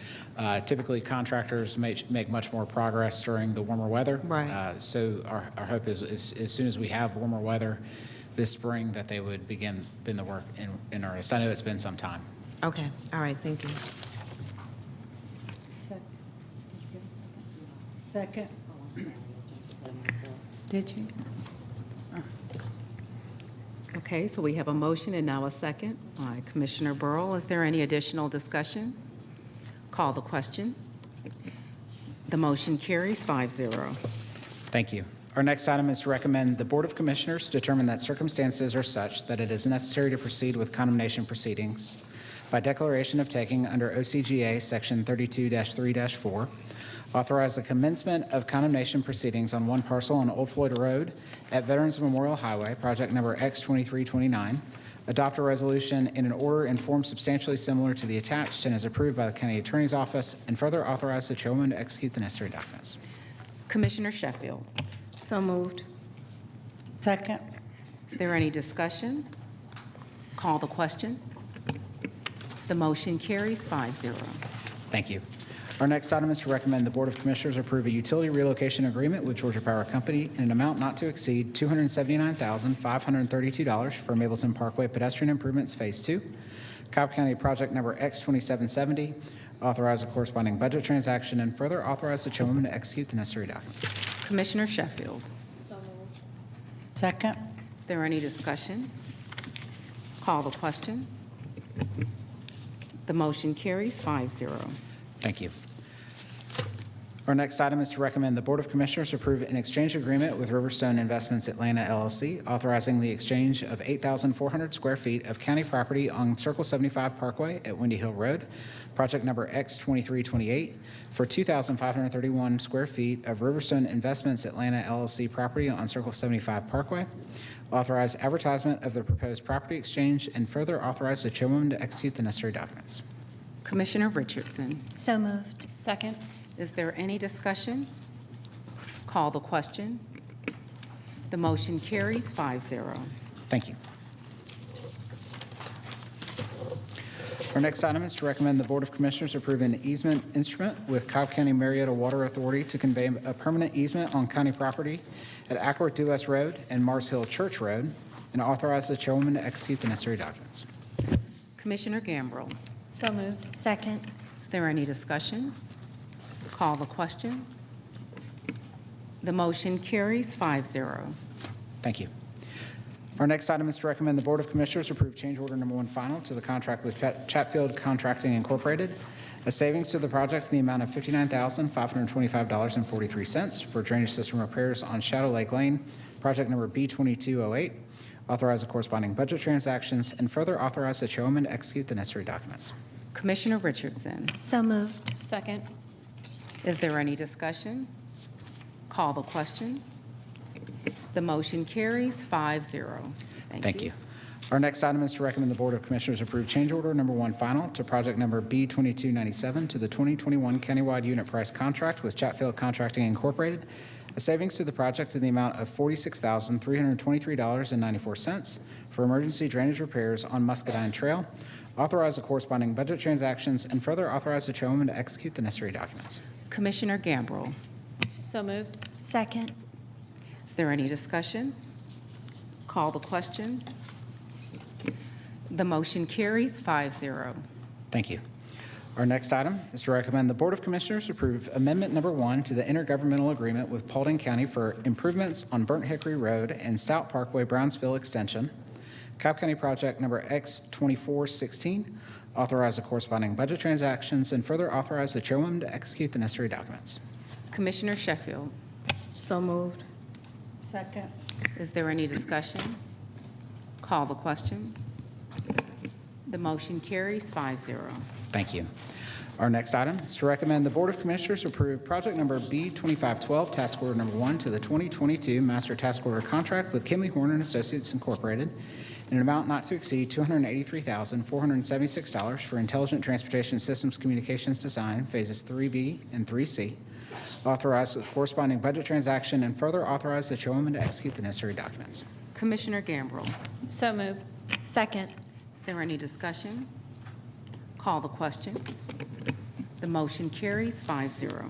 typically contractors make much more progress during the warmer weather. Right. So our hope is as soon as we have warmer weather this spring that they would begin the work in earnest. I know it's been some time. Okay. All right. Thank you. Second. Did you? Okay, so we have a motion and now a second by Commissioner Burrow. Is there any additional discussion? Call the question. The motion carries 5-0. Thank you. Our next item is to recommend the Board of Commissioners determine that circumstances are such that it is necessary to proceed with condemnation proceedings by declaration of taking under OCGA Section 32-3-4. Authorize the commencement of condemnation proceedings on one parcel on Old Floyd Road at Veterans Memorial Highway, project number X2329. Adopt a resolution in an order and form substantially similar to the attached and is approved by the County Attorney's Office, and further authorize the chairwoman to execute the necessary documents. Commissioner Sheffield. So moved. Second. Is there any discussion? Call the question. The motion carries 5-0. Thank you. Our next item is to recommend the Board of Commissioners approve a utility relocation agreement with Georgia Power Company in an amount not to exceed $279,532 for Mableton Parkway pedestrian improvements Phase 2, Cobb County Project Number X2770. Authorize a corresponding budget transaction and further authorize the chairwoman to execute the necessary documents. Commissioner Sheffield. Second. Is there any discussion? Call the question. The motion carries 5-0. Thank you. Our next item is to recommend the Board of Commissioners approve an exchange agreement with Riverstone Investments Atlanta LLC, authorizing the exchange of 8,400 square feet of county property on Circle 75 Parkway at Windy Hill Road, project number X2328, for 2,531 square feet of Riverstone Investments Atlanta LLC property on Circle 75 Parkway. Authorize advertisement of the proposed property exchange and further authorize the chairwoman to execute the necessary documents. Commissioner Richardson. So moved. Second. Is there any discussion? Call the question. The motion carries 5-0. Thank you. Our next item is to recommend the Board of Commissioners approve an easement instrument with Cobb County Marietta Water Authority to convey a permanent easement on county property at Ackworth Duess Road and Mars Hill Church Road, and authorize the chairwoman to execute the necessary documents. Commissioner Gambrill. So moved. Second. Is there any discussion? Call the question. The motion carries 5-0. Thank you. Our next item is to recommend the Board of Commissioners approve change order number 1 final to the contract with Chatfield Contracting Incorporated, a savings to the project in the amount of $59,525.43 for drainage system repairs on Shadow Lake Lane, project number B2208. Authorize the corresponding budget transactions and further authorize the chairwoman to execute the necessary documents. Commissioner Richardson. So moved. Second. Is there any discussion? Call the question. The motion carries 5-0. Thank you. Our next item is to recommend the Board of Commissioners approve change order number 1 final to project number B2297 to the 2021 countywide unit price contract with Chatfield Contracting Incorporated, a savings to the project in the amount of $46,323.94 for emergency drainage repairs on Muscadine Trail. Authorize the corresponding budget transactions and further authorize the chairwoman to execute the necessary documents. Commissioner Gambrill. So moved. Second. Is there any discussion? Call the question. The motion carries 5-0. Thank you. Our next item is to recommend the Board of Commissioners approve amendment number 1 to the intergovernmental agreement with Paulding County for improvements on Burnt Hickory Road and Stout Parkway Brownsville Extension, Cobb County Project number X2416. Authorize the corresponding budget transactions and further authorize the chairwoman to execute the necessary documents. Commissioner Sheffield. So moved. Second. Is there any discussion? Call the question. The motion carries 5-0. Thank you. Our next item is to recommend the Board of Commissioners approve project number B2512, task order number 1 to the 2022 master task order contract with Kimley Horn and Associates Incorporated in an amount not to exceed $283,476 for Intelligent Transportation Systems Communications Design, Phases 3B and 3C. Authorize the corresponding budget transaction and further authorize the chairwoman to execute the necessary documents. Commissioner Gambrill. So moved. Second. Is there any discussion? Call the question. The motion carries 5-0.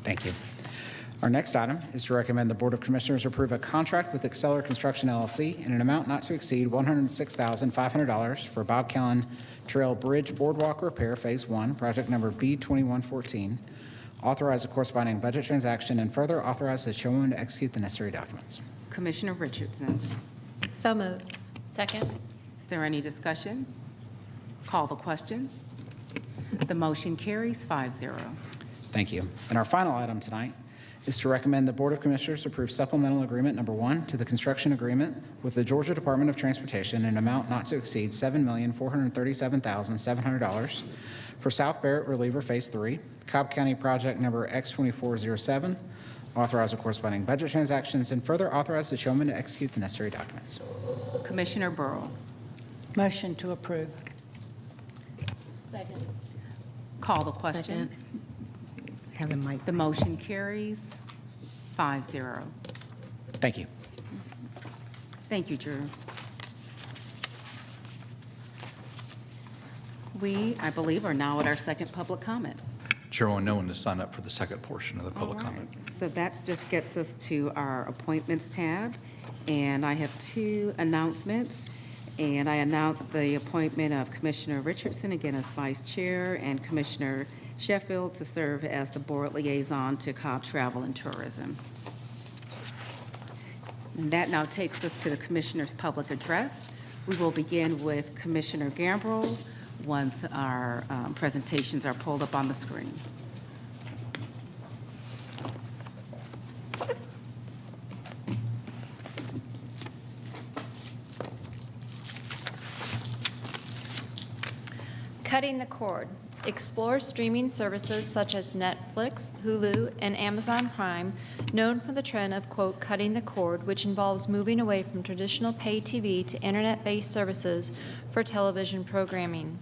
Thank you. Our next item is to recommend the Board of Commissioners approve a contract with Exceller Construction LLC in an amount not to exceed $106,500 for Bob Callan Trail Bridge Boardwalk Repair Phase 1, project number B2114. Authorize a corresponding budget transaction and further authorize the chairwoman to execute the necessary documents. Commissioner Richardson. So moved. Second. Is there any discussion? Call the question. The motion carries 5-0. Thank you. And our final item tonight is to recommend the Board of Commissioners approve supplemental agreement number 1 to the construction agreement with the Georgia Department of Transportation in an amount not to exceed $7,437,700 for South Barrett Reliever Phase 3, Cobb County Project number X2407. Authorize the corresponding budget transactions and further authorize the chairwoman to execute the necessary documents. Commissioner Burrow. Motion to approve. Second. Call the question. Second. Have the mic. The motion carries 5-0. Thank you. Thank you, Drew. We, I believe, are now at our second public comment. Chairwoman, no one has signed up for the second portion of the public comment. So that just gets us to our appointments tab, and I have two announcements. And I announced the appointment of Commissioner Richardson, again as Vice Chair, and Commissioner Sheffield to serve as the Board Liaison to Cobb Travel and Tourism. And that now takes us to the Commissioner's public address. We will begin with Commissioner Gambrill once our presentations are pulled up on the screen. Cutting the cord. Explore streaming services such as Netflix, Hulu, and Amazon Prime, known for the trend of, quote, cutting the cord, which involves moving away from traditional pay TV to internet-based services for television programming.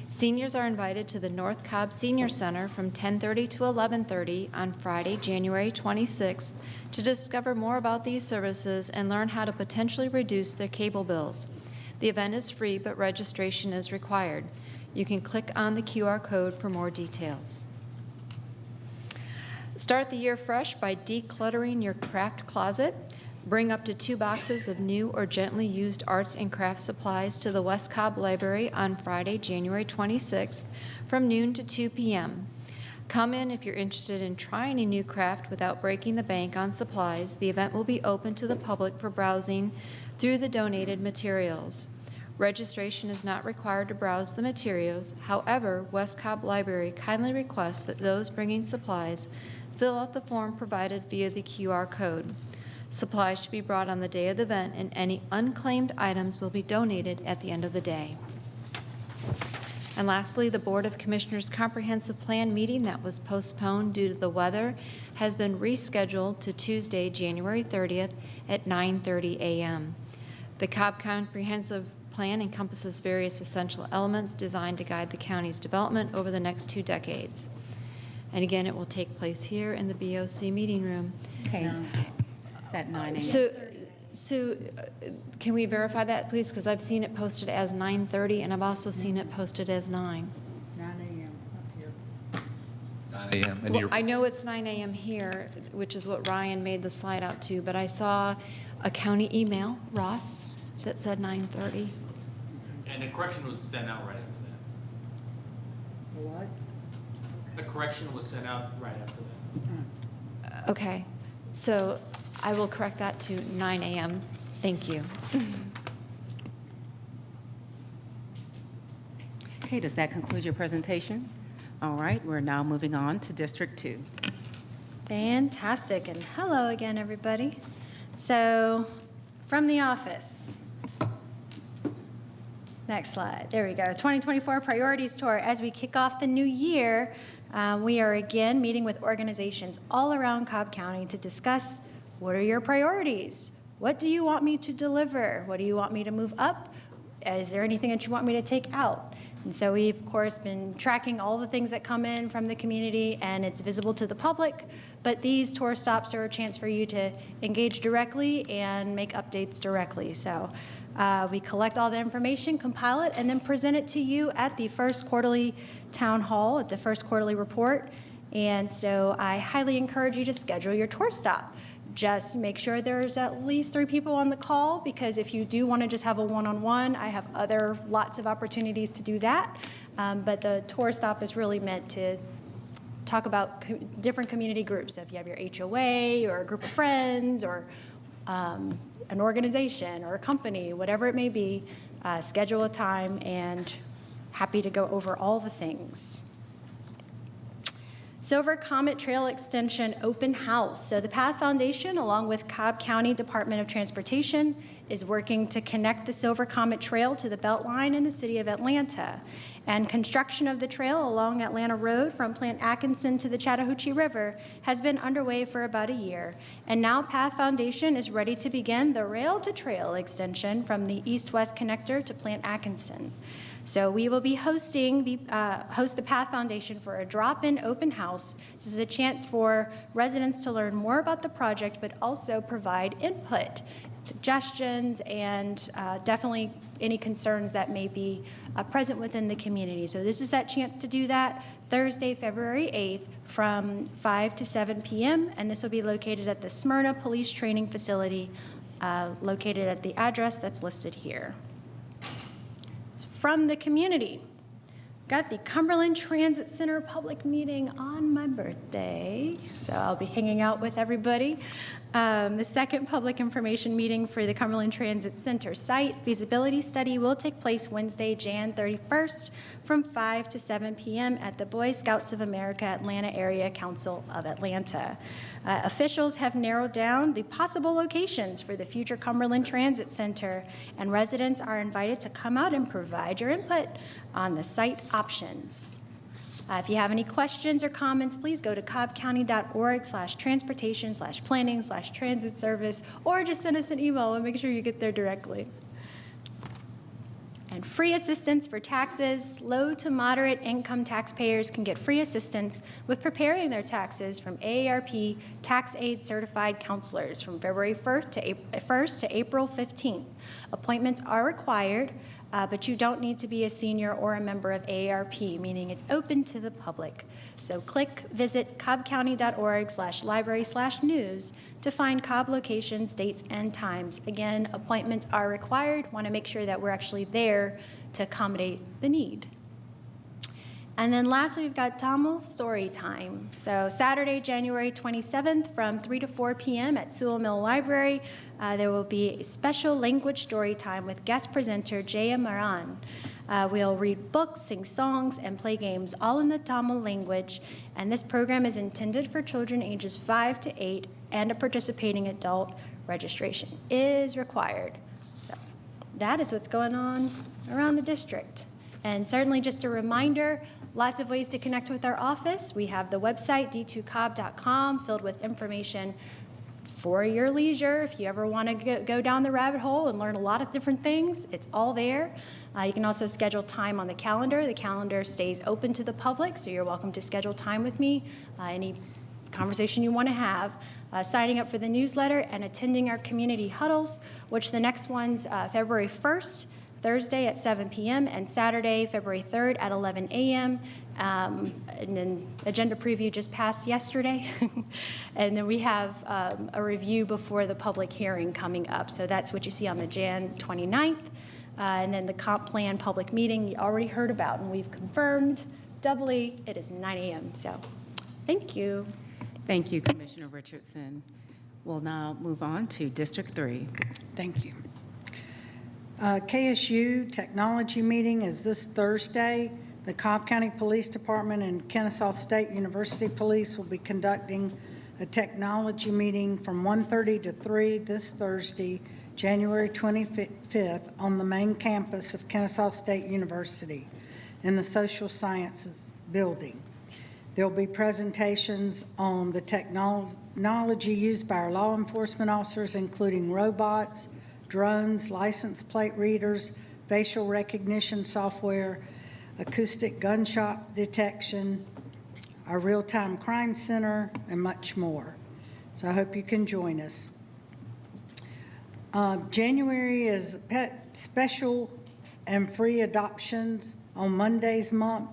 Seniors are invited to the North Cobb Senior Center from 10:30 to 11:30 on Friday, January 26th, to discover more about these services and learn how to potentially reduce their cable bills. The event is free, but registration is required. You can click on the QR code for more details. Start the year fresh by decluttering your craft closet. Bring up to 2 boxes of new or gently used arts and crafts supplies to the West Cobb Library on Friday, January 26th from noon to 2 p.m. Come in if you're interested in trying a new craft without breaking the bank on supplies. The event will be open to the public for browsing through the donated materials. Registration is not required to browse the materials. However, West Cobb Library kindly requests that those bringing supplies fill out the form provided via the QR code. Supplies should be brought on the day of the event, and any unclaimed items will be donated at the end of the day. And lastly, the Board of Commissioners Comprehensive Plan meeting that was postponed due to the weather has been rescheduled to Tuesday, January 30th at 9:30 a.m. The Cobb Comprehensive Plan encompasses various essential elements designed to guide the county's development over the next 2 decades. And again, it will take place here in the BOC meeting room. Okay. It's at 9 a.m. So can we verify that, please? Because I've seen it posted as 9:30, and I've also seen it posted as 9. 9 a.m. up here. 9 a.m. And Well, you're- I know it's 9 a.m. here, which is what Ryan made the slide out to, but I saw a county email, Ross, that said 9:30. And a correction was sent out right after What? that. A correction was sent out right after that. Okay, so I will correct that to 9 a.m. Thank you. Okay, does that conclude your presentation? All right, we're now moving on to District 2. Fantastic, and hello again, everybody. So, from the office. Next slide, there we go. 2024 Priorities Tour. As we kick off the new year, we are again meeting with organizations all around Cobb County to discuss what are your priorities? What do you want me to deliver? What do you want me to move up? Is there anything that you want me to take out? And so we've, of course, been tracking all the things that come in from the community, and it's visible to the public, but these tour stops are a chance for you to engage directly and make updates directly. So we collect all the information, compile it, and then present it to you at the first quarterly town hall, at the first quarterly report. And so I highly encourage you to schedule your tour stop. Just make sure there's at least 3 people on the call, because if you do want to just have a one-on-one, I have lots of opportunities to do that. But the tour stop is really meant to talk about different community groups. So if you have your HOA or a group of friends or an organization or a company, whatever it may be, schedule a time, and happy to go over all the things. Silver Comet Trail Extension Open House. So the Path Foundation, along with Cobb County Department of Transportation, is working to connect the Silver Comet Trail to the Beltline in the city of Atlanta. And construction of the trail along Atlanta Road from Plant Atkinson to the Chattahoochee River has been underway for about a year. And now Path Foundation is ready to begin the Rail to Trail extension from the east-west connector to Plant Atkinson. So we will be hosting the Path Foundation for a drop-in open house. This is a chance for residents to learn more about the project, but also provide input, suggestions, and definitely any concerns that may be present within the community. So this is that chance to do that Thursday, February 8th from 5 to 7 p.m. And this will be located at the Smyrna Police Training Facility, located at the address that's listed here. From the community, got the Cumberland Transit Center public meeting on my birthday, so I'll be hanging out with everybody. The second public information meeting for the Cumberland Transit Center site feasibility study will take place Wednesday, Jan 31st from 5 to 7 p.m. at the Boy Scouts of America Atlanta Area Council of Atlanta. Officials have narrowed down the possible locations for the future Cumberland Transit Center, and residents are invited to come out and provide your input on the site options. If you have any questions or comments, please go to cobbcounty.org/transportation/planning/transit service, or just send us an email and make sure you get there directly. And free assistance for taxes. Low to moderate income taxpayers can get free assistance with preparing their taxes from AARP Tax Aid Certified Counselors from February 1st to April 15th. Appointments are required, but you don't need to be a senior or a member of AARP, meaning it's open to the public. So visit cobbcounty.org/library/news to find Cobb locations, dates, and times. Again, appointments are required. Want to make sure that we're actually there to accommodate the need. And then lastly, we've got Tamil Story Time. So Saturday, January 27th from 3 to 4 p.m. at Sewell Mill Library, there will be a special language story time with guest presenter Jaya Maran. We'll read books, sing songs, and play games, all in the Tamil language. And this program is intended for children ages 5 to 8, and a participating adult. Registration is required. So that is what's going on around the district. And certainly just a reminder, lots of ways to connect with our office. We have the website, d2cobb.com, filled with information for your leisure. If you ever want to go down the rabbit hole and learn a lot of different things, it's all there. You can also schedule time on the calendar. The calendar stays open to the public, so you're welcome to schedule time with me, any conversation you want to have. Signing up for the newsletter and attending our community huddles, which the next one's February 1st, Thursday at 7 p.m. and Saturday, February 3rd at 11 a.m. And then agenda preview just passed yesterday. And then we have a review before the public hearing coming up. So that's what you see on the Jan 29th. And then the comp plan public meeting you already heard about, and we've confirmed doubly it is 9 a.m. So thank you. Thank you, Commissioner Richardson. We'll now move on to District 3. Thank you. KSU technology meeting is this Thursday. The Cobb County Police Department and Kennesaw State University Police will be conducting a technology meeting from 1:30 to 3 this Thursday, January 25th, on the main campus of Kennesaw State University in the Social Sciences Building. There will be presentations on the technology used by our law enforcement officers, including robots, drones, license plate readers, facial recognition software, acoustic gunshot detection, our real-time crime center, and much more. So I hope you can join us. January is pet special and free adoptions on Monday's month.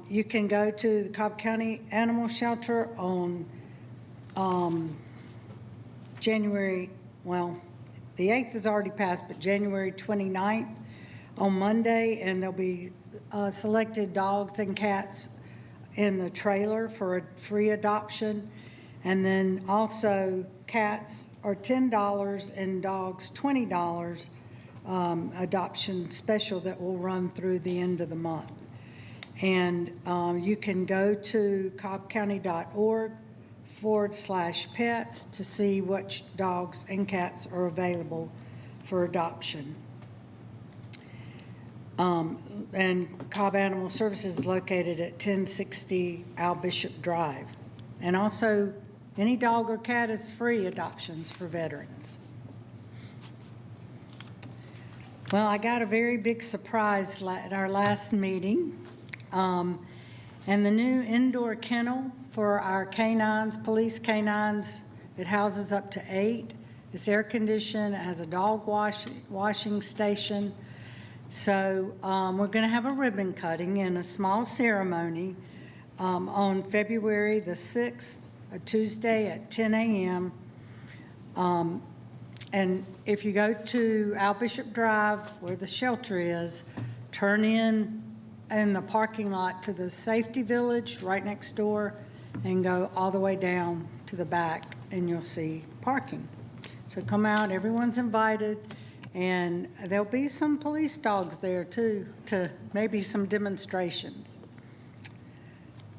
You can go to the Cobb County Animal Shelter on January, well, the 8th is already passed, but January 29th on Monday, and there'll be selected dogs and cats in the trailer for a free adoption. And then also cats are $10 and dogs $20 adoption special that will run through the end of the month. And you can go to cobbcounty.org/pets to see which dogs and cats are available for adoption. And Cobb Animal Services is located at 1060 Al Bishop Drive. And also, any dog or cat is free adoptions for veterans. Well, I got a very big surprise at our last meeting. And the new indoor kennel for our canines, police canines, it houses up to 8, It's air-conditioned, it has a dog washing station. So we're going to have a ribbon cutting and a small ceremony on February the 6th, a Tuesday at 10 a.m. And if you go to Al Bishop Drive, where the shelter is, turn in the parking lot to the Safety Village right next door and go all the way down to the back, and you'll see parking. So come out, everyone's invited, and there'll be some police dogs there too, to maybe some demonstrations.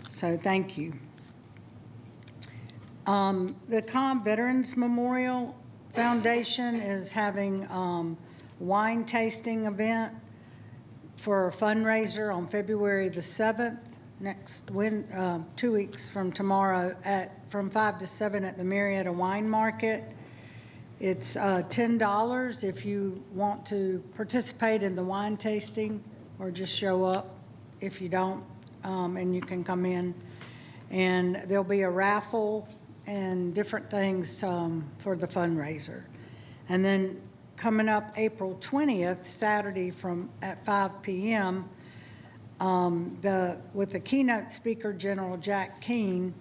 So thank you. The Cobb Veterans Memorial Foundation is having wine tasting event for a fundraiser on February the 7th, 2 weeks from tomorrow, from 5 to 7 at the Marietta Wine Market. It's $10 if you want to participate in the wine tasting, or just show up if you don't, and you can come in. And there'll be a raffle and different things for the fundraiser. And then coming up April 20th, Saturday at 5 p.m., with the keynote speaker, General Jack Keane,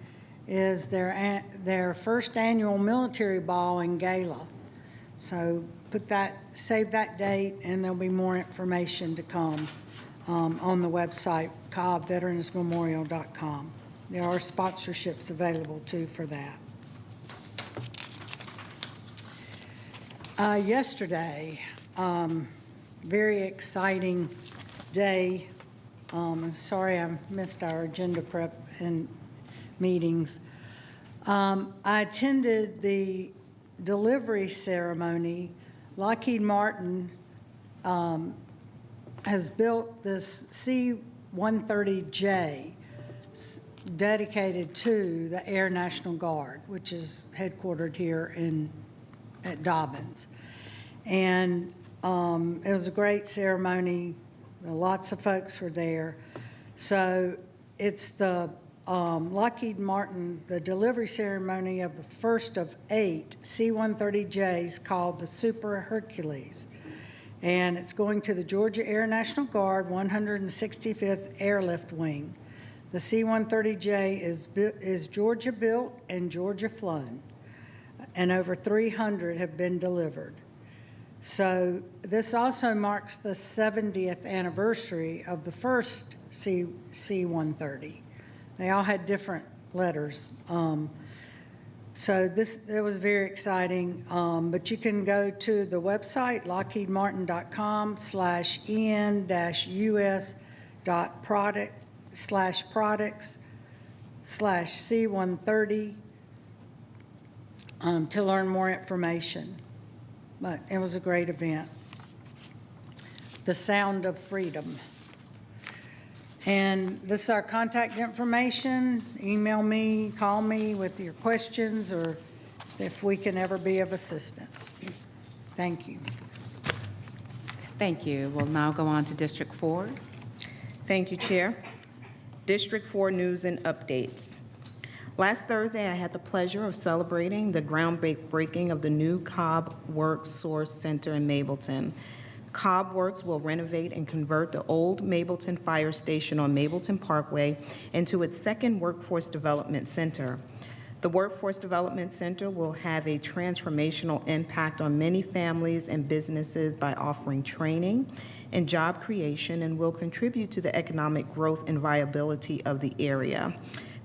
is their first annual military ball and gala. So save that date, and there'll be more information to come on the website, cobbveteransmemorial.com. There are sponsorships available too for that. Yesterday, very exciting day. Sorry I missed our agenda prep and meetings. I attended the delivery ceremony. Lockheed Martin has built this C-130J dedicated to the Air National Guard, which is headquartered here at Dobbins. And it was a great ceremony. Lots of folks were there. So it's the Lockheed Martin, the delivery ceremony of the first of 8 C-130Js called the Super Hercules. And it's going to the Georgia Air National Guard 165th Airlift Wing. The C-130J is Georgia built and Georgia flown, and over 300 have been delivered. So this also marks the 70th anniversary of the first C-130. They all had different letters. So it was very exciting, but you can go to the website, lockheedmartin.com/en-us.products/C130 to learn more information. But it was a great event. The Sound of Freedom. And this is our contact information. Email me, call me with your questions, or if we can ever be of assistance. Thank you. Thank you. We'll now go on to District 4. Thank you, Chair. District 4 news and updates. Last Thursday, I had the pleasure of celebrating the groundbreaking of the new Cobb Works Source Center in Mableton. Cobb Works will renovate and convert the old Mableton Fire Station on Mableton Parkway into its second Workforce Development Center. The Workforce Development Center will have a transformational impact on many families and businesses by offering training and job creation, and will contribute to the economic growth and viability of the area.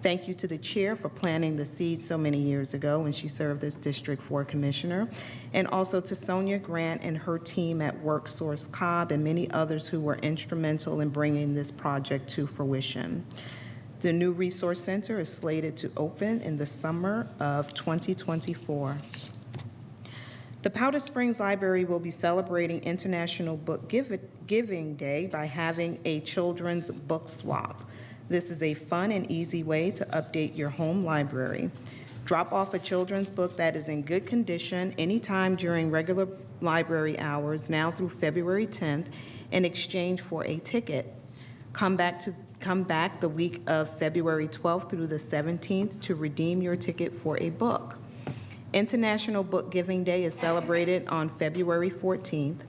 Thank you to the chair for planting the seed so many years ago when she served as District 4 Commissioner, and also to Sonia Grant and her team at WorkSource Cobb and many others who were instrumental in bringing this project to fruition. The new Resource Center is slated to open in the summer of 2024. The Powder Springs Library will be celebrating International Book Giving Day by having a children's book swap. This is a fun and easy way to update your home library. Drop off a children's book that is in good condition anytime during regular library hours now through February 10th in exchange for a ticket. Come back the week of February 12th through the 17th to redeem your ticket for a book. International Book Giving Day is celebrated on February 14th.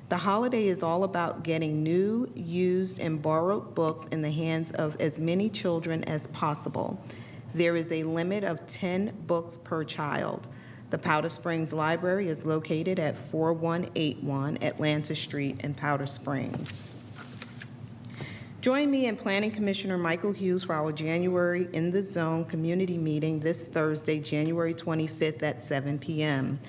The holiday is all about getting new, used, and borrowed books in the hands of as many children as possible. There is a limit of 10 books per child. The Powder Springs Library is located at 4181 Atlanta Street in Powder Springs. Join me and Planning Commissioner Michael Hughes for our January In the Zone community meeting this Thursday, January 25th at 7 p.m.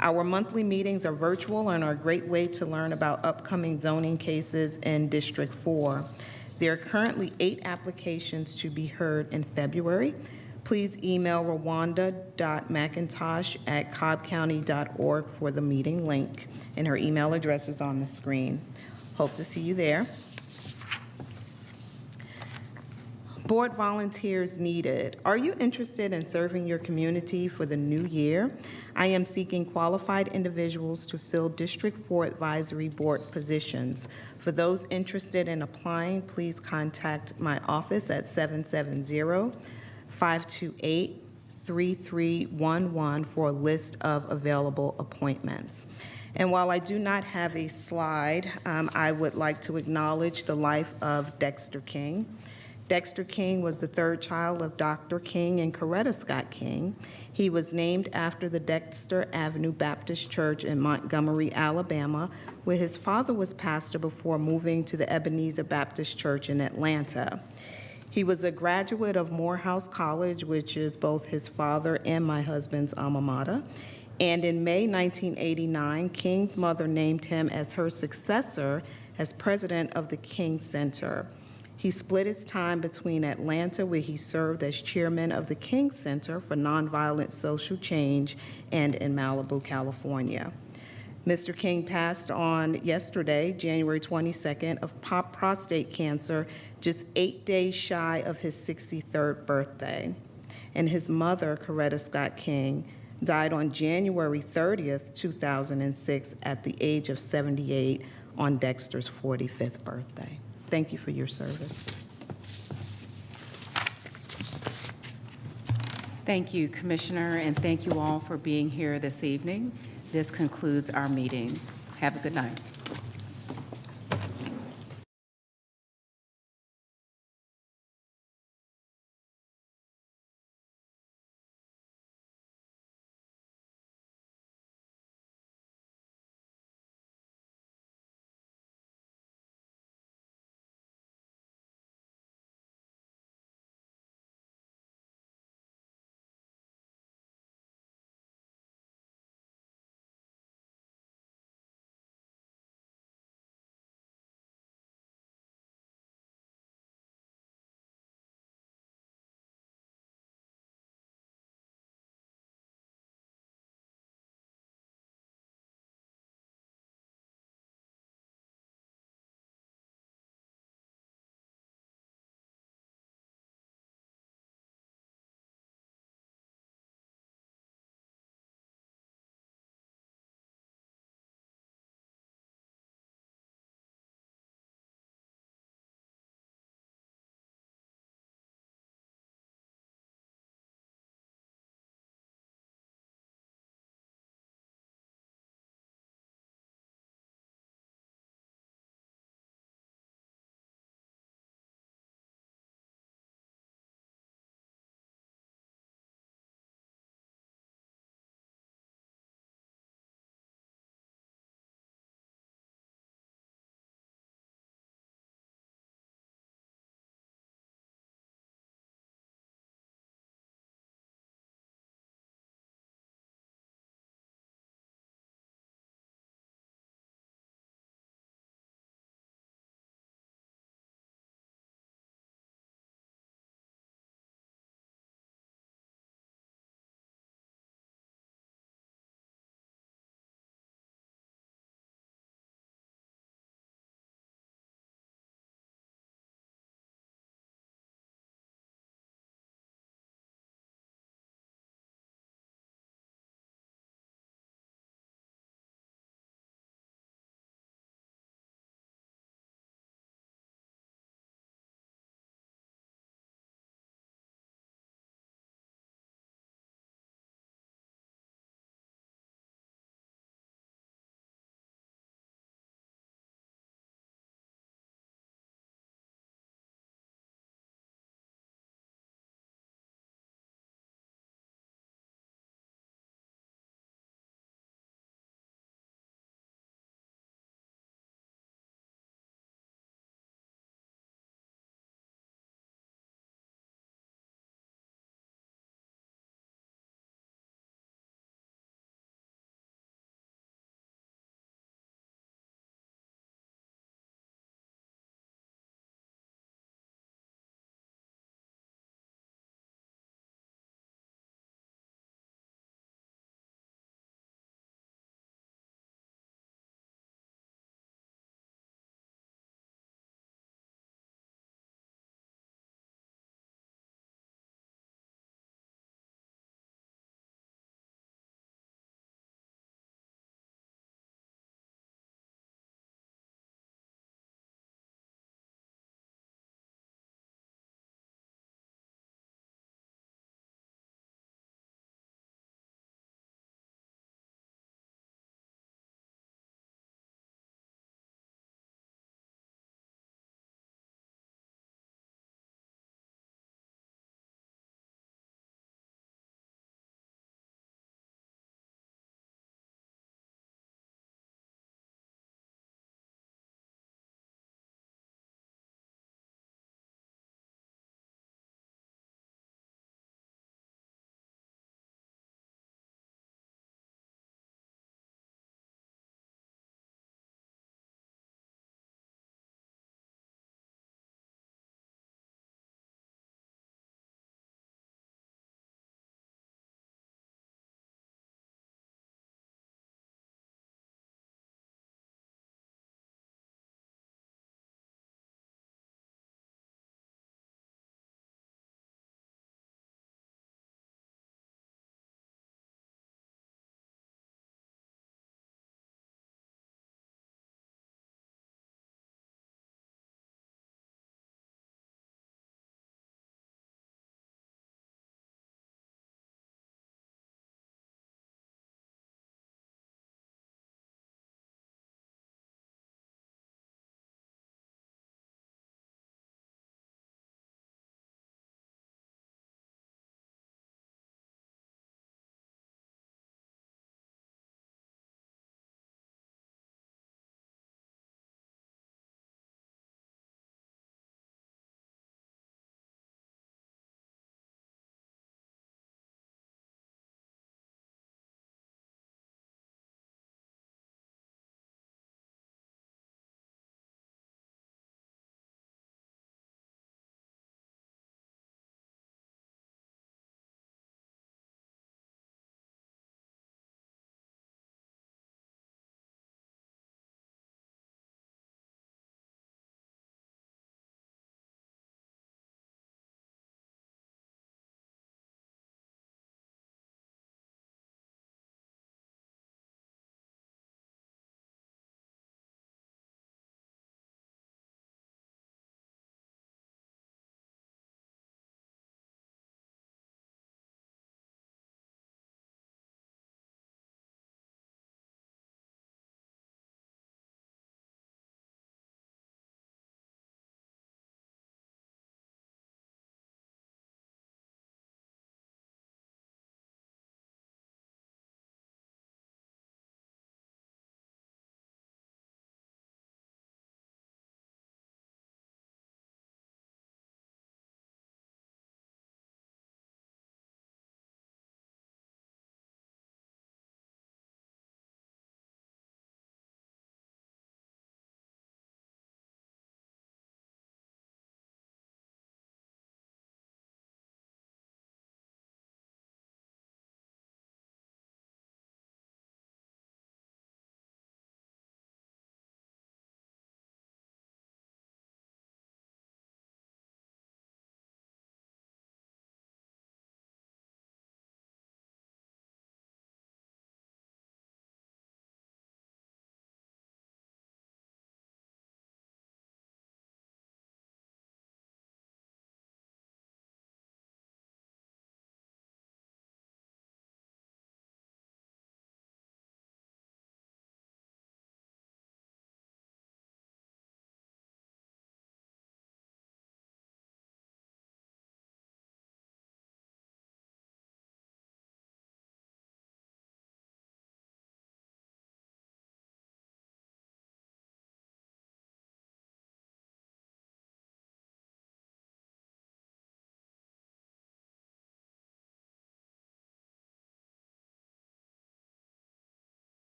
Our monthly meetings are virtual and are a great way to learn about upcoming zoning cases in District 4. There are currently 8 applications to be heard in February. Please email rwanda.mcintosh@cobbcounty.org for the meeting link, and her email address is on the screen. Hope to see you there. Board volunteers needed. Are you interested in serving your community for the new year? I am seeking qualified individuals to fill District 4 Advisory Board positions. For those interested in applying, please contact my office at 770-528-3311 for a list of available appointments. And while I do not have a slide, I would like to acknowledge the life of Dexter King. Dexter King was the third child of Dr. King and Coretta Scott King. He was named after the Dexter Avenue Baptist Church in Montgomery, Alabama, where his father was pastor before moving to the Ebenezer Baptist Church in Atlanta. He was a graduate of Morehouse College, which is both his father and my husband's alma mater. And in May 1989, King's mother named him as her successor as president of the King Center. He split his time between Atlanta, where he served as chairman of the King Center for Nonviolent Social Change, and in Malibu, California. Mr. King passed on yesterday, January 22nd, of prostate cancer, just 8 days shy of his 63rd birthday. And his mother, Coretta Scott King, died on January 30th, 2006, at the age of 78 on Dexter's 45th birthday. Thank you for your service. Thank you, Commissioner, and thank you all for being here this evening. This concludes our meeting. Have a good night.